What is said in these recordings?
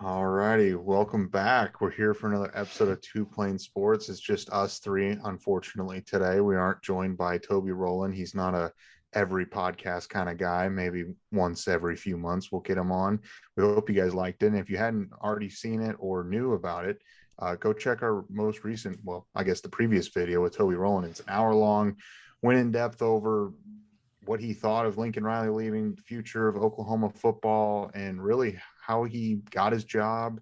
All righty, welcome back. We're here for another episode of Two Plane Sports. It's just us three, unfortunately, today. We aren't joined by Toby Rowland. He's not a every podcast kind of guy. Maybe once every few months we'll get him on. We hope you guys liked it. And if you hadn't already seen it or knew about it, go check our most recent, well, I guess the previous video with Toby Rowland. It's an hour long, went in depth over what he thought of Lincoln Riley leaving, the future of Oklahoma football, and really how he got his job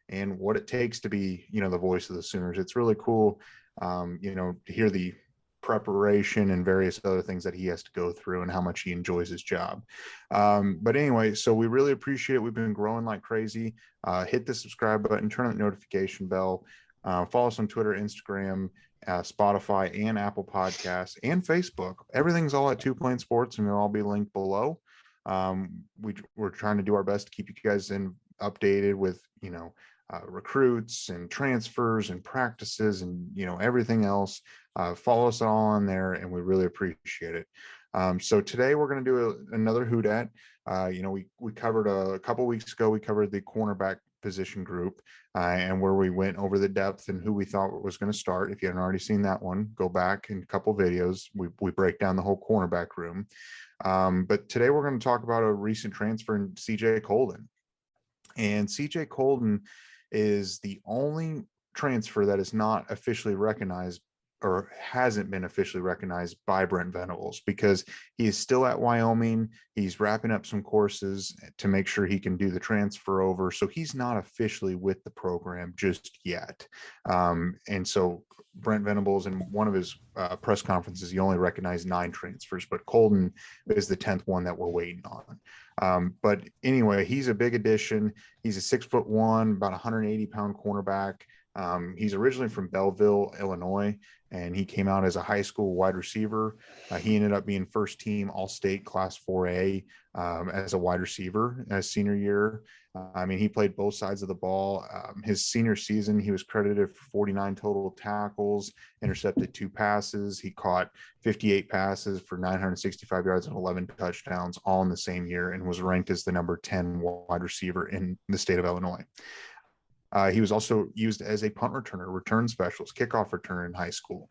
and what it takes to be, the voice of the Sooners. It's really cool, to hear the preparation and various other things that he has to go through and how much he enjoys his job. But anyway, so we really appreciate it. We've been growing like crazy. Hit the subscribe button, turn on the notification bell, follow us on Twitter, Instagram, Spotify, and Apple Podcasts, and Facebook. Everything's all at Two Plane Sports, and they'll all be linked below. We're trying to do our best to keep you guys updated with recruits and transfers and practices and everything else. Follow us all on there, and we really appreciate it. So today we're going to do another Who Dat. We covered a couple weeks ago. We covered the cornerback position group, and where we went over the depth and who we thought was going to start. If you haven't already seen that one, go back in a couple videos. We break down the whole cornerback room. But today we're going to talk about a recent transfer in CJ Coldon. And CJ Coldon is the only transfer that is not officially recognized or hasn't been officially recognized by Brent Venables, because he is still at Wyoming. He's wrapping up some courses to make sure he can do the transfer over. So he's not officially with the program just yet. And so Brent Venables, in one of his press conferences, he only recognized 9 transfers, but Coldon is the 10th one that we're waiting on. But anyway, he's a big addition. He's a 6'1", about 180-pound cornerback. He's originally from Belleville, Illinois, and he came out as a high school wide receiver. He ended up being first team All-State Class 4A as a wide receiver as senior year. He played both sides of the ball. His senior season, he was credited for 49 total tackles, intercepted 2 passes. He caught 58 passes for 965 yards and 11 touchdowns, all in the same year, and was ranked as the number 10 wide receiver in the state of Illinois. He was also used as a punt returner, return specialist, kickoff returner in high school.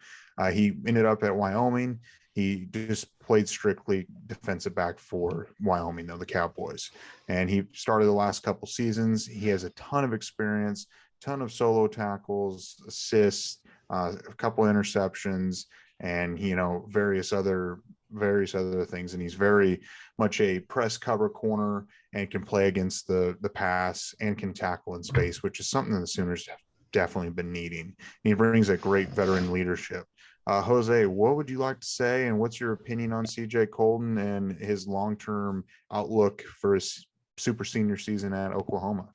He ended up at Wyoming. He just played strictly defensive back for Wyoming, though, the Cowboys. And he started the last couple seasons. He has a ton of experience, ton of solo tackles, assists, a couple interceptions, and, various other things. And he's very much a press cover corner and can play against the pass and can tackle in space, which is something the Sooners have definitely been needing. He brings a great veteran leadership. Jose, what would you like to say, and what's your opinion on CJ Coldon and his long-term outlook for his super senior season at Oklahoma?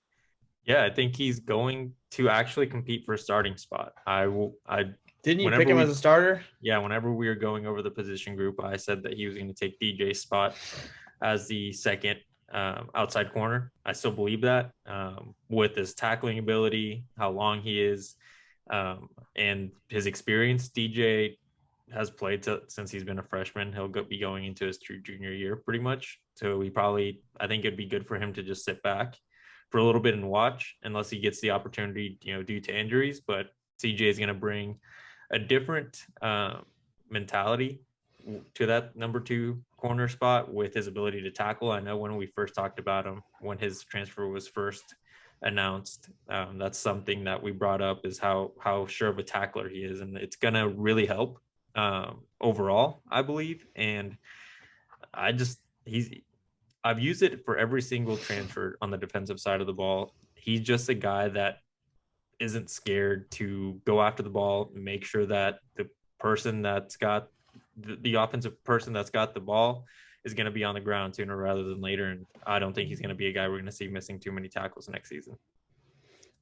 Yeah, I think he's going to actually compete for a starting spot. Didn't you pick him as a starter? Yeah, whenever we were going over the position group, I said that he was going to take DJ's spot as the second outside corner. I still believe that with his tackling ability, how long he is, and his experience. DJ has played since he's been a freshman. He'll be going into his true junior year pretty much. So I think it'd be good for him to just sit back for a little bit and watch, unless he gets the opportunity, due to injuries. But CJ is going to bring a different mentality to that number 2 corner spot with his ability to tackle. I know when we first talked about him, when his transfer was first announced, that's something that we brought up, is how sure of a tackler he is, and it's going to really help overall, I believe. And I've used it for every single transfer on the defensive side of the ball. He's just a guy that isn't scared to go after the ball, make sure that the person that's got the offensive person that's got the ball is going to be on the ground sooner rather than later. And I don't think he's going to be a guy we're going to see missing too many tackles next season.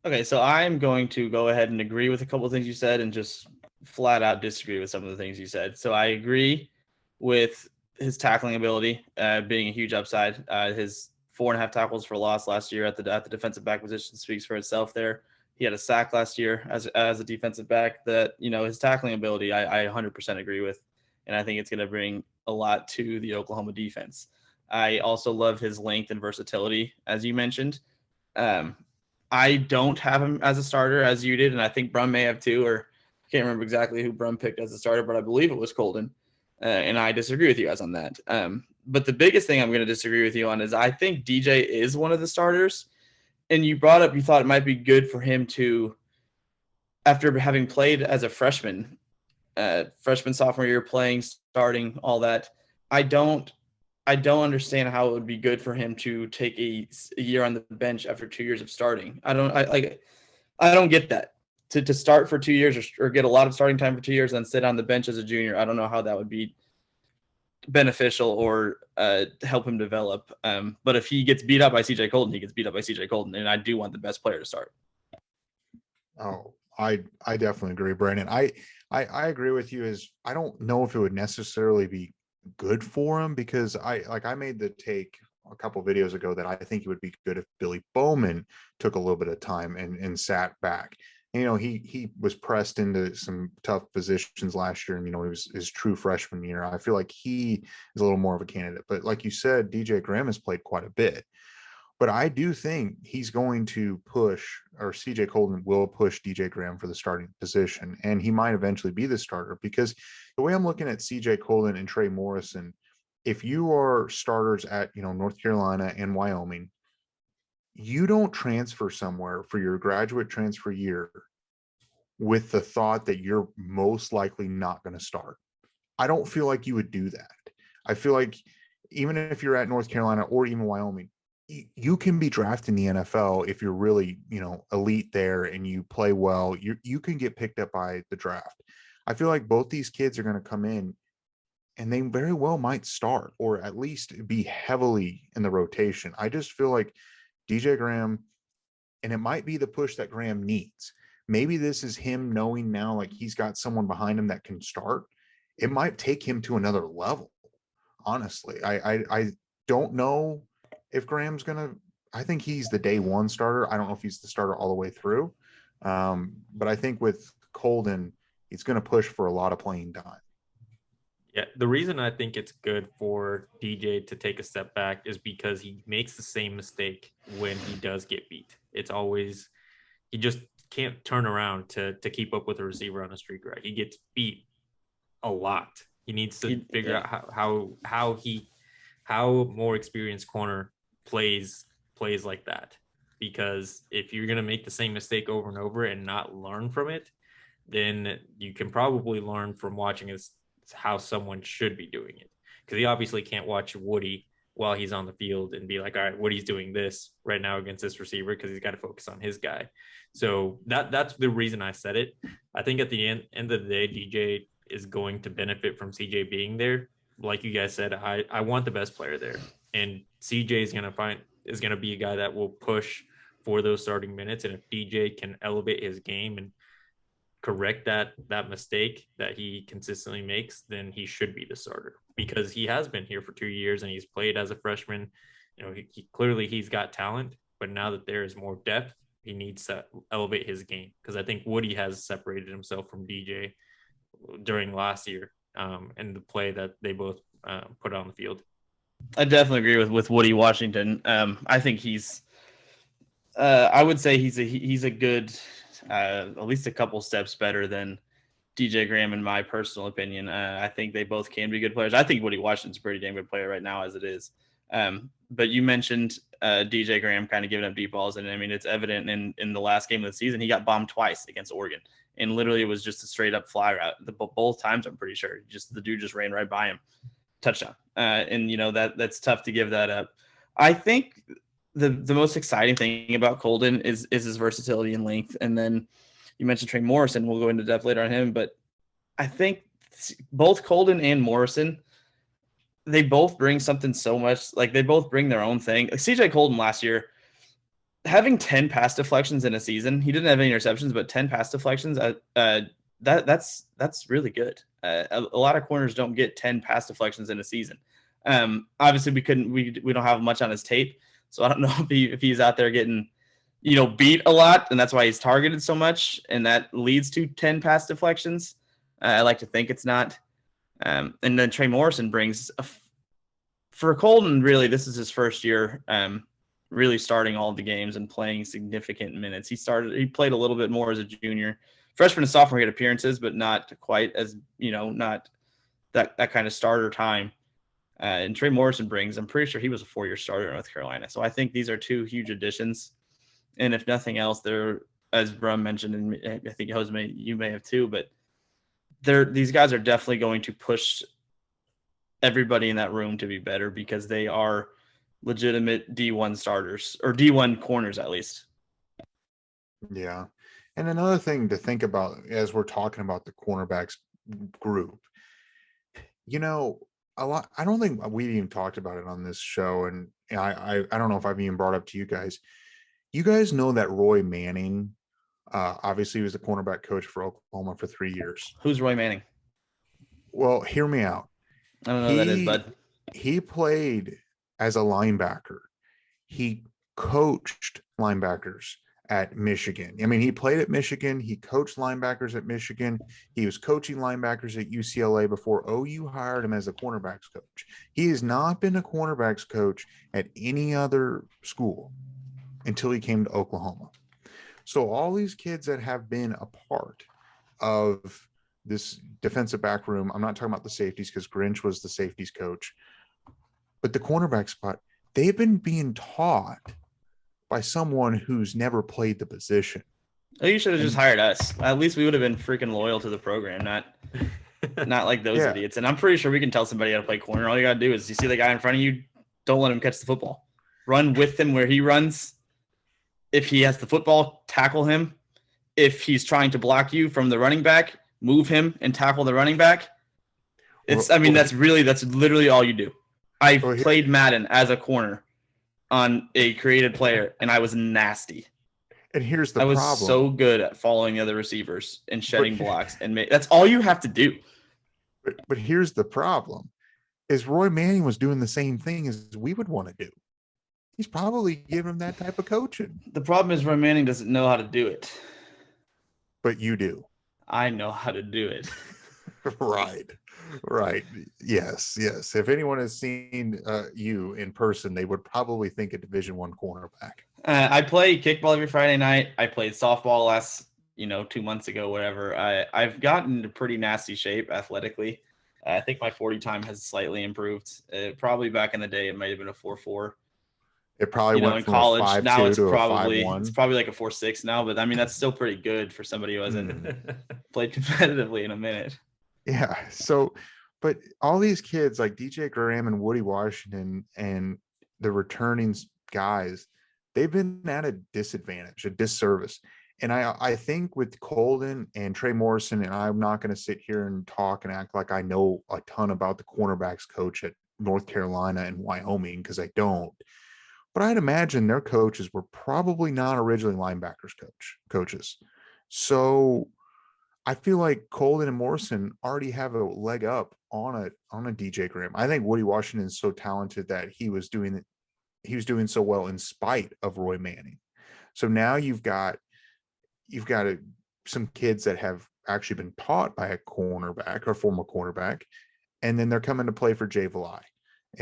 Okay, so I'm going to go ahead and agree with a couple of things you said and just flat out disagree with some of the things you said. So I agree with his tackling ability being a huge upside. His 4.5 tackles for loss last year at the defensive back position speaks for itself there. He had a sack last year as a defensive back. That, his tackling ability, I 100% agree with. And I think it's going to bring a lot to the Oklahoma defense. I also love his length and versatility, as you mentioned. I don't have him as a starter as you did, and I think Brum may have too, or I can't remember exactly who Brum picked as a starter, but I believe it was Coldon, and I disagree with you guys on that. But the biggest thing I'm going to disagree with you on is I think DJ is one of the starters, and you brought up you thought it might be good for him to, after having played as a freshman, sophomore year, playing, starting, all that. I don't understand how it would be good for him to take a year on the bench after 2 years of starting. I don't get that. To start for 2 years or get a lot of starting time for 2 years and then sit on the bench as a junior, I don't know how that would be beneficial or help him develop. But if he gets beat up by CJ Coldon, he gets beat up by CJ Coldon, and I do want the best player to start. Oh, I definitely agree, Brandon. I agree with you. I don't know if it would necessarily be good for him, because I made the take a couple videos ago that I think it would be good if Billy Bowman took a little bit of time and sat back. You know, he was pressed into some tough positions last year, and it was his true freshman year. I feel like he is a little more of a candidate. But like you said, DJ Graham has played quite a bit. But I do think he's going to push, or CJ Coldon will push DJ Graham for the starting position, and he might eventually be the starter, because the way I'm looking at CJ Coldon and Trey Morrison, if you are starters at North Carolina and Wyoming, you don't transfer somewhere for your graduate transfer year with the thought that you're most likely not going to start. I don't feel like you would do that. I feel like even if you're at North Carolina or even Wyoming, you can be drafted in the NFL if you're really, elite there and you play well. You can get picked up by the draft. I feel like both these kids are going to come in and they very well might start, or at least be heavily in the rotation. I just feel like DJ Graham, and it might be the push that Graham needs. Maybe this is him knowing now, like, he's got someone behind him that can start. It might take him to another level. Honestly, I don't know if Graham's I think he's the day one starter. I don't know if he's the starter all the way through. But I think with Coldon, he's going to push for a lot of playing time. Yeah, the reason I think it's good for DJ to take a step back is because he makes the same mistake when he does get beat. It's always, he just can't turn around to keep up with a receiver on a streak, right? He gets beat a lot. He needs to figure out how more experienced corner plays like that. Because if you're going to make the same mistake over and over and not learn from it, then you can probably learn from watching how someone should be doing it. Because he obviously can't watch Woody while he's on the field and be like, all right, Woody's doing this right now against this receiver, because he's got to focus on his guy. So that's the reason I said it. I think at the end of the day, DJ is going to benefit from CJ being there. Like you guys said, I want the best player there, and CJ is going to be a guy that will push for those starting minutes. And if DJ can elevate his game and correct that mistake that he consistently makes, then he should be the starter, because he has been here for 2 years and he's played as a freshman. He clearly he's got talent, but now that there is more depth, he needs to elevate his game, because I think Woody has separated himself from DJ during last year and the play that they both put on the field. I definitely agree with Woody Washington. I think he's I would say he's a good at least a couple steps better than DJ Graham, in my personal opinion. I think they both can be good players. I think Woody Washington's a pretty damn good player right now as it is. But you mentioned DJ Graham kind of giving up deep balls, and I mean, it's evident in the last game of the season, he got bombed twice against Oregon, and literally it was just a straight up fly route. Both times, I'm pretty sure, the dude just ran right by him, touchdown. And that's tough to give that up. I think the most exciting thing about Coldon is his versatility and length. And then you mentioned Trey Morrison. We'll go into depth later on him, but I think both Coldon and Morrison, they both bring something so much. Like, they both bring their own thing. Like CJ Coldon last year, having 10 pass deflections in a season, he didn't have any interceptions, but 10 pass deflections, that's really good. A lot of corners don't get 10 pass deflections in a season. Obviously we don't have much on his tape, so I don't know if he's out there getting, beat a lot, and that's why he's targeted so much, and that leads to 10 pass deflections. I like to think it's not. And then Trey Morrison brings for Coldon, really, this is his first year really starting all the games and playing significant minutes. He played a little bit more as a junior. Freshman and sophomore, he had appearances, but not quite as, not that kind of starter time. And Trey Morrison I'm pretty sure he was a 4-year starter in North Carolina. So I think these are two huge additions. And if nothing else, they're, as Brum mentioned, and I think Jose, you may have too, but these guys are definitely going to push everybody in that room to be better because they are legitimate D1 starters or D1 corners at least. Yeah. And another thing to think about as we're talking about the cornerbacks group, a lot, I don't think we even talked about it on this show. And I don't know if I've even brought up to you guys. You guys know that Roy Manning, obviously he was the cornerback coach for Oklahoma for 3 years. Who's Roy Manning? Well, hear me out. I don't know who that is, bud. He played as a linebacker. He coached linebackers at Michigan. I mean, he played at Michigan. He coached linebackers at Michigan. He was coaching linebackers at UCLA before OU hired him as a cornerbacks coach. He has not been a cornerbacks coach at any other school until he came to Oklahoma. So all these kids that have been a part of this defensive back room, I'm not talking about the safeties because Grinch was the safeties coach, but the cornerback spot, they've been being taught by someone who's never played the position. Oh, you should have just hired us. At least we would have been freaking loyal to the program, not like those idiots. And I'm pretty sure we can tell somebody how to play corner. All you got to do is you see the guy in front of you, don't let him catch the football. Run with him where he runs. If he has the football, tackle him. If he's trying to block you from the running back, move him and tackle the running back. That's literally all you do. I played Madden as a corner on a created player, and I was nasty. And here's the problem. I was so good at following the other receivers and shedding blocks. That's all you have to do. But here's the problem, is Roy Manning was doing the same thing as we would want to do. He's probably giving him that type of coaching. The problem is Roy Manning doesn't know how to do it. But you do. I know how to do it. Right. Yes. If anyone has seen you in person, they would probably think a Division I cornerback. I play kickball every Friday night. I played softball last, 2 months ago, whatever. I've gotten into pretty nasty shape athletically. I think my 40 time has slightly improved. Probably back in the day, it might have been a 4.4. It probably went in from college. A 5.2 now it's to probably a 5.1. it's probably like a 4.6 now, but I mean that's still pretty good for somebody who hasn't played competitively in a minute. Yeah. So, but all these kids like DJ Graham and Woody Washington and the returning guys, they've been at a disadvantage, a disservice. And I think with Coldon and Trey Morrison, and I'm not going to sit here and talk and act like I know a ton about the cornerbacks coach at North Carolina and Wyoming, because I don't. But I'd imagine their coaches were probably not originally linebackers coaches. So I feel like Coldon and Morrison already have a leg up on a DJ Graham. I think Woody Washington is so talented that he was doing so well in spite of Roy Manning. So now you've got some kids that have actually been taught by a cornerback or former cornerback, and then they're coming to play for Jay Valai,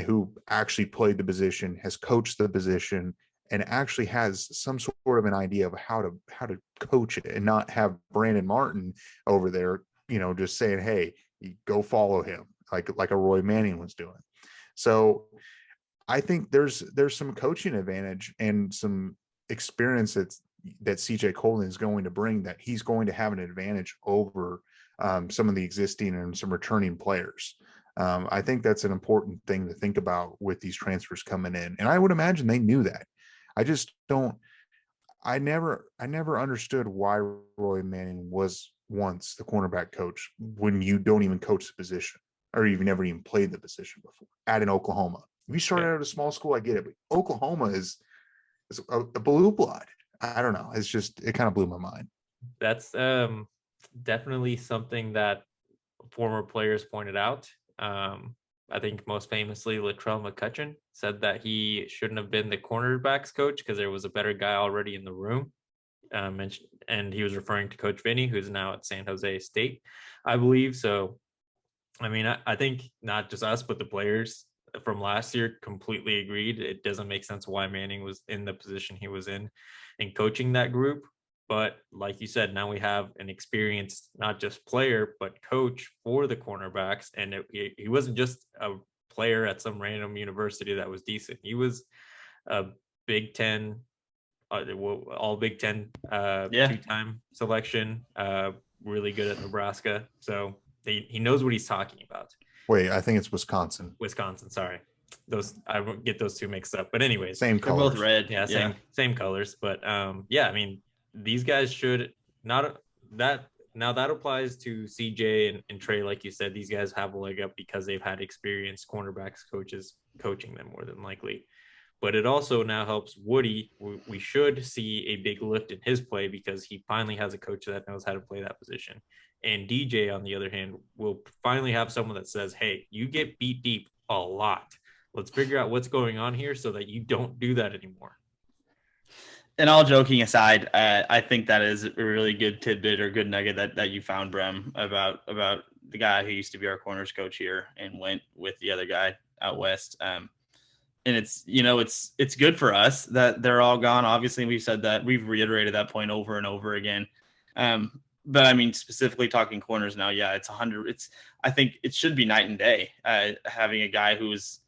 who actually played the position, has coached the position, and actually has some sort of an idea of how to coach it, and not have Brandon Martin over there, just saying, hey, go follow him, like a Roy Manning was doing. So I think there's some coaching advantage and some experience that CJ Coldon is going to bring, that he's going to have an advantage over some of the existing and some returning players. I think that's an important thing to think about with these transfers coming in. And I would imagine they knew that. I never understood why Roy Manning was once the cornerback coach when you don't even coach the position, or you've never even played the position before at an Oklahoma. If you started out at a small school, I get it, but Oklahoma is a blue blood. I don't know. It kind of blew my mind. That's definitely something that former players pointed out. I think most famously, Latrell McCutcheon said that he shouldn't have been the cornerbacks coach because there was a better guy already in the room. And he was referring to Coach Vinny, who's now at San Jose State, I believe. So, I mean, I think not just us, but the players from last year. Completely agreed. It doesn't make sense why Manning was in the position he was in and coaching that group. But like you said, now we have an experienced, not just player, but coach for the cornerbacks. And he wasn't just a player at some random university that was decent. He was a Big Ten, all Big Ten, two-time selection, really good at Nebraska. So he knows what he's talking about. Wait, I think it's Wisconsin. Wisconsin, sorry. I get those two mixed up. But anyways, same colors. They're both red. Yeah, same colors. But I mean, these guys should not that now that applies to CJ and Trey, like you said. These guys have a leg up because they've had experienced cornerbacks coaches coaching them more than likely. But it also now helps Woody. We should see a big lift in his play because he finally has a coach that knows how to play that position. And DJ, on the other hand, will finally have someone that says, hey, you get beat deep a lot. Let's figure out what's going on here so that you don't do that anymore. And all joking aside, I think that is a really good tidbit or good nugget that you found, Brem, about the guy who used to be our corners coach here and went with the other guy out west. And it's good for us that they're all gone. Obviously, we've said that. We've reiterated that point over and over again. But I mean, specifically talking corners now, yeah, it's 100. I think it should be night and day having a guy who's,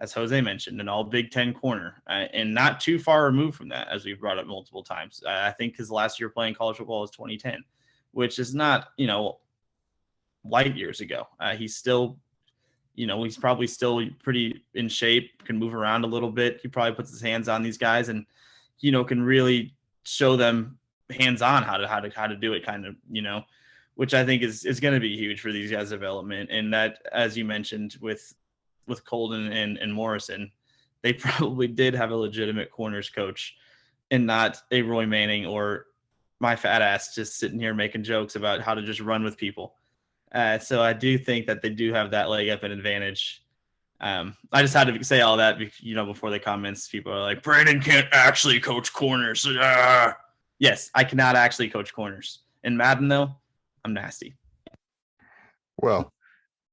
as Jose mentioned, an all Big Ten corner and not too far removed from that, as we've brought up multiple times. I think his last year playing college football was 2010, which is not, light years ago. He's still, he's probably still pretty in shape, can move around a little bit. He probably puts his hands on these guys and, can really show them hands-on how to do it, kind of, which I think is going to be huge for these guys' development. And that, as you mentioned with Coldon and Morrison, they probably did have a legitimate corners coach and not a Roy Manning or my fat ass just sitting here making jokes about how to just run with people. So I do think that they do have that leg up and advantage. I just had to say all that, before the comments, people are like, Brandon can't actually coach corners. Yes, I cannot actually coach corners. In Madden, though, I'm nasty. Well,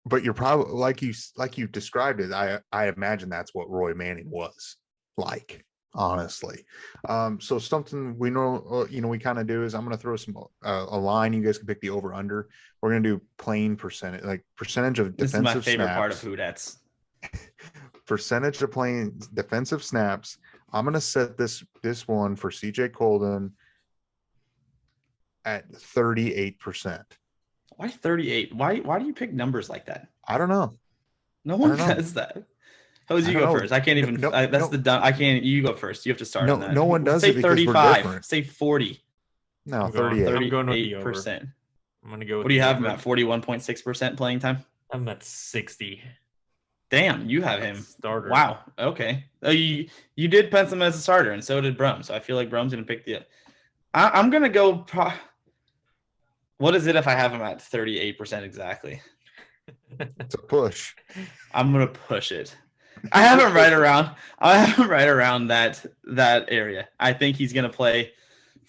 but you're probably like you described it. I imagine that's what Roy Manning was like, honestly. So something we know, we kind of do is I'm going to throw some a line. You guys can pick the over under. We're going to do plain percentage, like percentage of defensive snaps. This is my favorite part of Whodats. Percentage of playing defensive snaps. I'm going to set this one for CJ Coldon at 38%. Why 38? Why do you pick numbers like that? I don't know. No one does that. Jose, you go first. I can't even. I can't. You go first. You have to start. No one does it because 35. we're different. Say 40. No, 38. I'm going with the 38%. I'm going to go with what do you have him at? 41.6% playing time? I'm at 60. Damn, you have him. Starter. Wow. Okay. You did pencil him as a starter, and so did Brum. So I feel like Brum's going to pick the. I'm going to go. What is it if I have him at 38% exactly? It's a push. I'm going to push it. I have him right around that area. I think he's going to play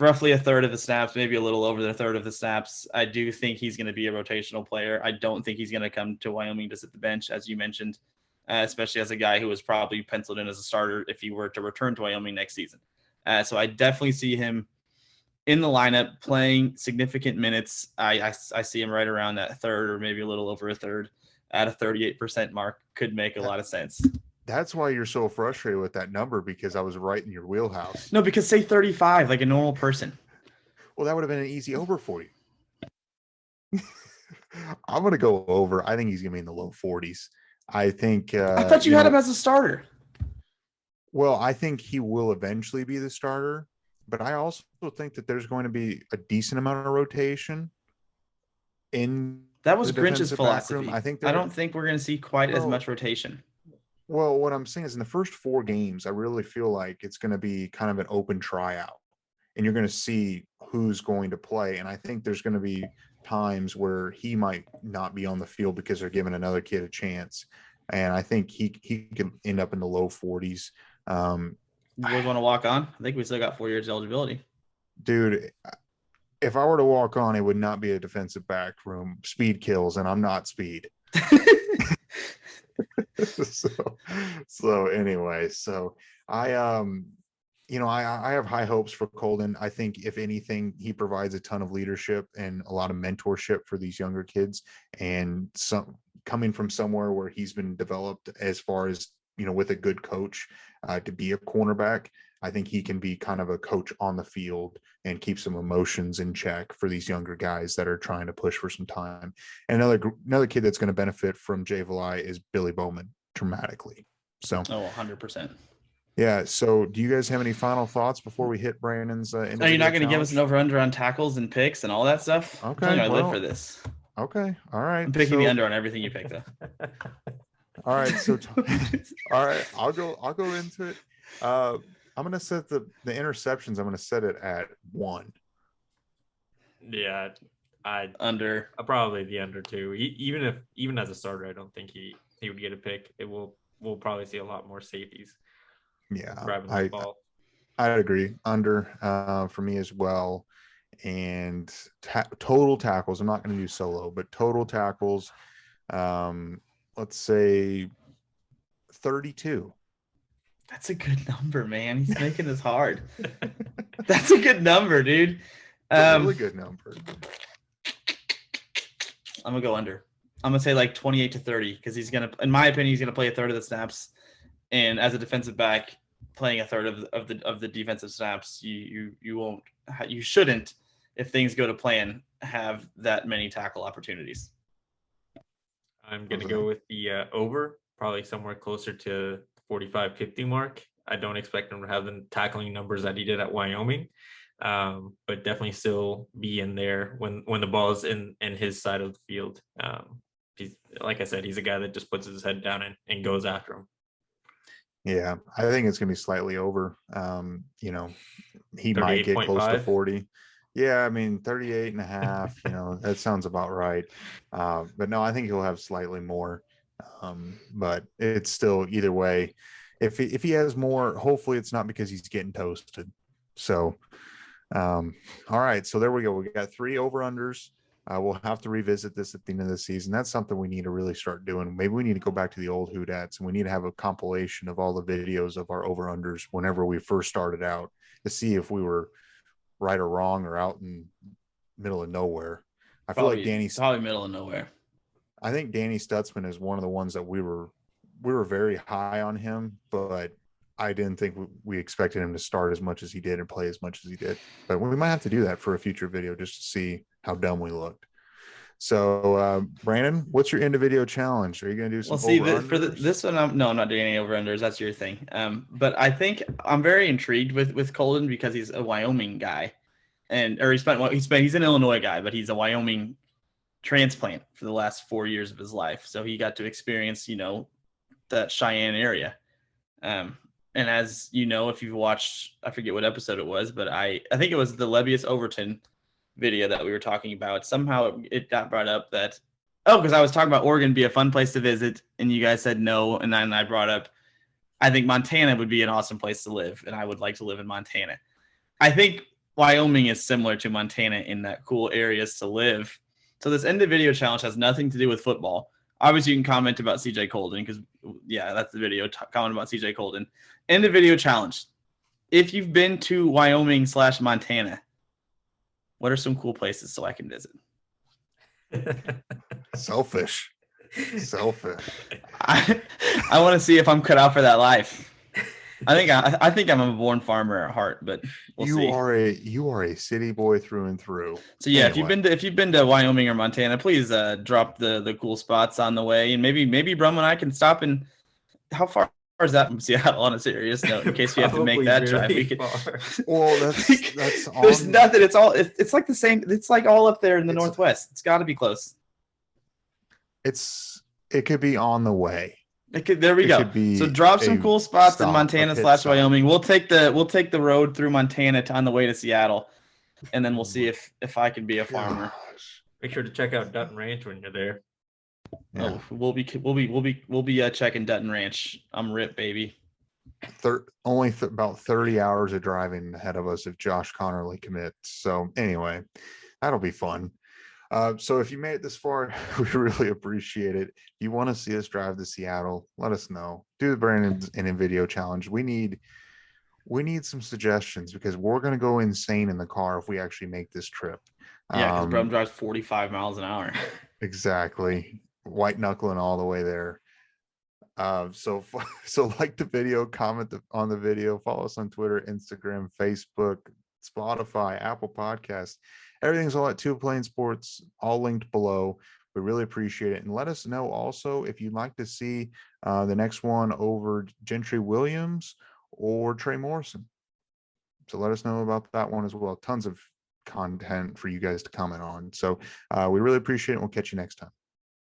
roughly a third of the snaps, maybe a little over the third of the snaps. I do think he's going to be a rotational player. I don't think he's going to come to Wyoming to sit the bench, as you mentioned, especially as a guy who was probably penciled in as a starter if he were to return to Wyoming next season. So I definitely see him in the lineup playing significant minutes. I see him right around that third or maybe a little over a third at a 38% mark. Could make a lot of sense. That's why you're so frustrated with that number, because I was right in your wheelhouse. No, because say 35 like a normal person. Well, that would have been an easy over for you. I'm going to go over. I think he's going to be in the low 40s. I think. I thought you had him as a starter. Well, I think he will eventually be the starter. But I also think that there's going to be a decent amount of rotation in that was Grinch's philosophy. I don't think we're going to see quite as much rotation. Well, what I'm saying is in the first 4 games, I really feel like it's going to be kind of an open tryout, and you're going to see who's going to play. And I think there's going to be times where he might not be on the field because they're giving another kid a chance. And I think he could end up in the low 40s. You boys want to walk on? I think we still got 4 years eligibility. Dude, if I were to walk on, it would not be a defensive back room. Speed kills, and I'm not speed. so anyway, so I I have high hopes for Coldon. I think if anything, he provides a ton of leadership and a lot of mentorship for these younger kids, and some coming from somewhere where he's been developed as far as with a good coach to be a cornerback. I think he can be kind of a coach on the field and keep some emotions in check for these younger guys that are trying to push for some time. And another kid that's going to benefit from Jay Valai is Billy Bowman dramatically. So, 100%. Yeah. So, do you guys have any final thoughts before we hit Brandon's? Are you not going to give us an over/under on tackles and picks and all that stuff? Okay, I live for this. Okay. All right. I'm picking the under on everything you picked, though. All right. So, all right. I'll go into it. I'm going to set the interceptions. I'm going to set it at 1. Yeah, under. Probably the under too. Even as a starter, I don't think he would get a pick. We'll probably see a lot more safeties. Yeah, grabbing the ball. I agree. Under for me as well. And total tackles. I'm not going to do solo, but total tackles. Let's say 32. That's a good number, man. He's making this hard. That's a good number, dude. A really good number. I'm gonna go under. I'm gonna say like 28 to 30 because in my opinion, he's gonna play a third of the snaps, and as a defensive back, playing a third of the defensive snaps, you shouldn't, if things go to plan, have that many tackle opportunities. I'm gonna go with the over, probably somewhere closer to 45-50 mark. I don't expect him to have the tackling numbers that he did at Wyoming, but definitely still be in there when the ball is in his side of the field. He's, like I said, he's a guy that just puts his head down and goes after him. Yeah, I think it's going to be slightly over. He might get close to 40. Yeah, I mean, 38 and a half, that sounds about right. But no, I think he'll have slightly more. But it's still either way. If he has more, hopefully it's not because he's getting toasted. So, all right. So there we go. We got 3 over-unders. We'll have to revisit this at the end of the season. That's something we need to really start doing. Maybe we need to go back to the old Whodats and we need to have a compilation of all the videos of our over-unders whenever we first started out to see if we were right or wrong or out in middle of nowhere. I feel like Danny's probably middle of nowhere. I think Danny Stutzman is one of the ones that we were very high on him, but I didn't think we expected him to start as much as he did and play as much as he did. But we might have to do that for a future video just to see how dumb we looked. So, Brandon, what's your end of video challenge? Are you going to do some over-unders? This one, I'm not doing any over-unders. That's your thing. But I think I'm very intrigued with Coldon because he's a Wyoming guy, he's an Illinois guy, but he's a Wyoming transplant for the last 4 years of his life. So he got to experience, that Cheyenne area. And as you know, if you've watched, I forget what episode it was, but I think it was the Levius Overton video that we were talking about. Somehow it got brought up that, because I was talking about Oregon be a fun place to visit, and you guys said no, and then I brought up, I think Montana would be an awesome place to live, and I would like to live in Montana. I think Wyoming is similar to Montana in that cool areas to live. So this end of video challenge has nothing to do with football. Obviously, you can comment about CJ Coldon because, that's the video. Comment about CJ Coldon. End of video challenge. If you've been to Wyoming/Montana, what are some cool places so I can visit? Selfish. I want to see if I'm cut out for that life. I think I'm a born farmer at heart, but we'll see. You are a city boy through and through. So yeah, anyway. if you've been to Wyoming or Montana, please drop the cool spots on the way, and maybe Brum and I can stop. And how far is that from Seattle? On a serious note, in case we have to make that drive, we could. Well, that's there's nothing. It's like the same. It's like all up there in the Northwest. It's got to be close. It could be on the way. There we go. So drop some cool spots in Montana/Wyoming. We'll take the road through Montana on the way to Seattle, and then we'll see if I can be a farmer. Make sure to check out Dutton Ranch when you're there. Yeah. Oh, we'll be checking Dutton Ranch. I'm ripped, baby. Only about 30 hours of driving ahead of us if Josh Connerly commits. So anyway, that'll be fun. So if you made it this far, we really appreciate it. If you want to see us drive to Seattle, let us know. Do the Brandon in a video challenge. We need some suggestions because we're going to go insane in the car if we actually make this trip. Yeah, because Brum drives 45 miles an hour. Exactly. White knuckling all the way there. So so like the video, comment on the video, follow us on Twitter, Instagram, Facebook, Spotify, Apple Podcasts. Everything's all at Two Plane Sports, all linked below. We really appreciate it. And let us know also if you'd like to see the next one over Gentry Williams or Trey Morrison. So let us know about that one as well. Tons of content for you guys to comment on. So we really appreciate it. We'll catch you next time.